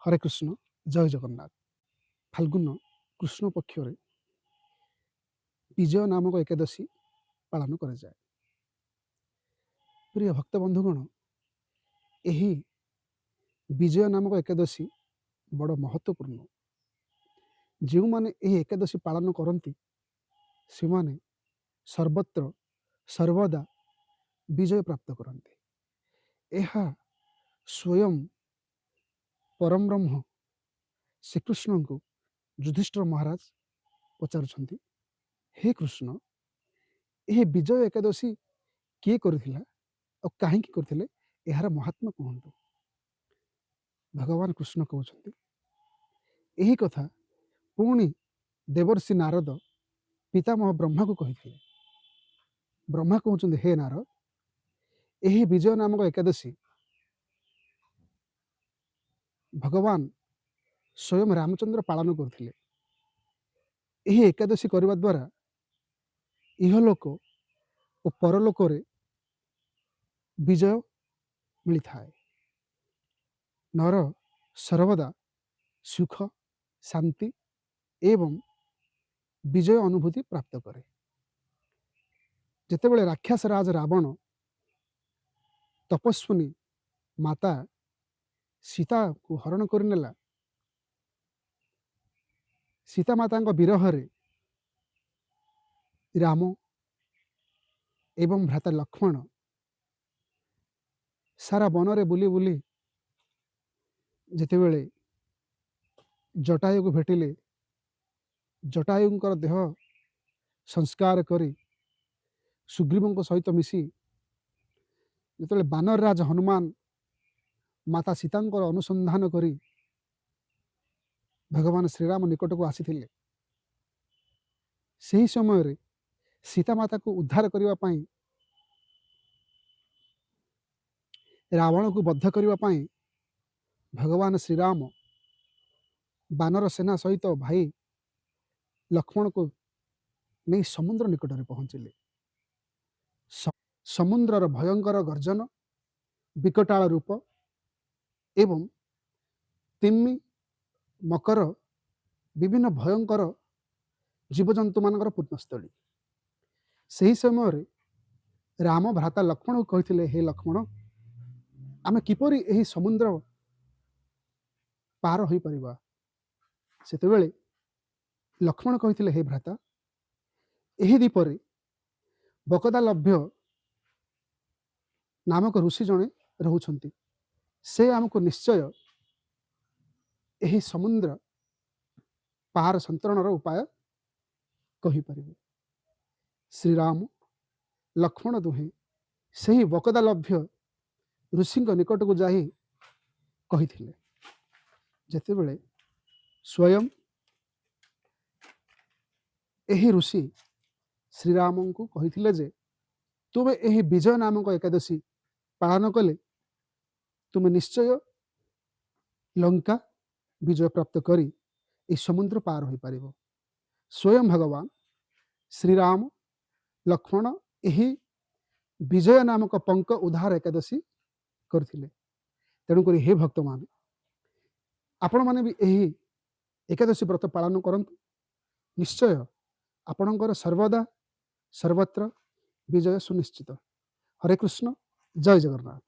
हरे कृष्ण जय जगन्नाथ। फाल्गुन कृष्ण पक्ष विजय नामक एकादशी पालन कराए। प्रिय भक्त बंधुगण, यही विजय नामक एकादशी बड़ महत्वपूर्ण। जो माने यह एकादशी पालन करती से माने सर्वत्र सर्वदा विजय प्राप्त करते। यह स्वयं परम ब्रह्म श्रीकृष्ण को युधिष्ठिर महाराज पचारुछंती, हे कृष्ण, यह विजय एकादशी किए करथिला और कहीं करथिले यार महात्मा कहतु। भगवान कृष्ण कहते यही कथा पुणी देवर्षि नारद पितामह ब्रह्मा को कही। ब्रह्मा कहते हे नारद, यही विजय नामक एकादशी भगवान स्वयं रामचंद्र पालन करते। यही एकादशी करने द्वारा इहलोक और परलोक विजय मिलता है। नर सर्वदा सुख शांति एवं विजय अनुभूति प्राप्त करे। जितेबाला राक्षस राज रावण तपस्विनी माता सीता को हरण करनेला, सीता माता विरह राम एवं भ्राता लक्ष्मण सारा वन रे बुली बुली जितेबाला जटायु को भेटिले, जटायुंकर देह संस्कार करी सुग्रीवों सहित मिसी जिते बानर राज हनुमान माता सीता अनुसंधान करी भगवान श्रीराम निकट को आसी सही समय सीता माता को उद्धार करने रावण को बद्ध करने भगवान श्रीराम बानर सेना सहित भाई लक्ष्मण को नहीं समुद्र निकट में पहुंचले। समुद्रर भयंकर गर्जन, विकटाल रूप एवं तिम्मी मकर विभिन्न भयंकर जीवजंतु मानकर पूर्णस्थली। सही समय राम भ्राता लक्ष्मण को कहते, हे लक्ष्मण, आमे किपरि एही समुद्र पार हो परिबा। सेतेबेले लक्ष्मण कहते, हे भ्राता, एही दीपरे बकदा लभ्य नामक ऋषि जणे रहउछंती। से आमको निश्चय एही समुद्र पार संतरणर उपाय कही परिबे। श्रीराम लक्ष्मण दुहे सही बकदा लभ्य ऋषि निकट को जाई कही। जेतेबेले स्वयं एही ऋषि श्रीराम को कही जे तुमे एही विजय नामक एकादशी पालन कले तुमे निश्चय लंका विजय प्राप्त करी इस समुद्र पार हो पारिबो। स्वयं भगवान श्रीराम लक्ष्मण एही विजय नामक पंक उद्धार एकादशी करथिले। तेणुक हे भक्त मान, आपण माने भी एही एकादशी व्रत पालन करंतु। निश्चय आपणकर सर्वदा सर्वत्र विजय सुनिश्चित। हरे कृष्ण जय जगन्नाथ।